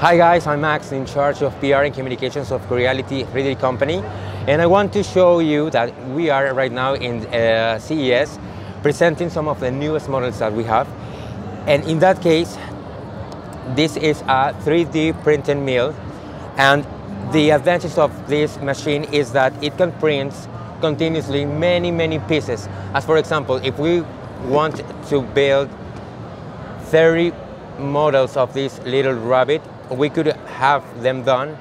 Hi guys, I'm Max, in charge of PR and communications of Creality 3D company, and I want to show you that we are right now in CES presenting some of the newest models that we have. And in that case, this is a 3D printing mill, and the advantage of this machine is that it can print continuously many pieces. As for example, if we want to build 30 models of this little rabbit, we could have them done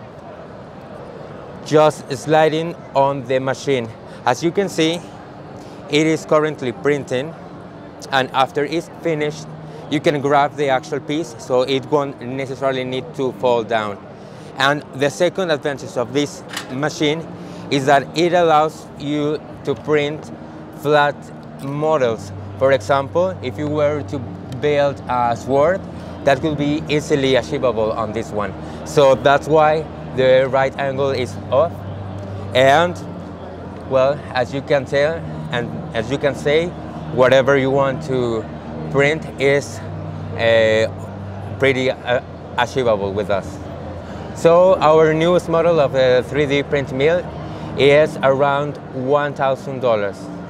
just sliding on the machine. As you can see, it is currently printing, and after it's finished, you can grab the actual piece, so it won't necessarily need to fall down. And the second advantage of this machine is that it allows you to print flat models. For example, if you were to build a sword, that could be easily achievable on this one. So that's why the right angle is off. And well, as you can tell, and as you can say, whatever you want to print is pretty achievable with us. So our newest model of a 3D print mill is around $1,000.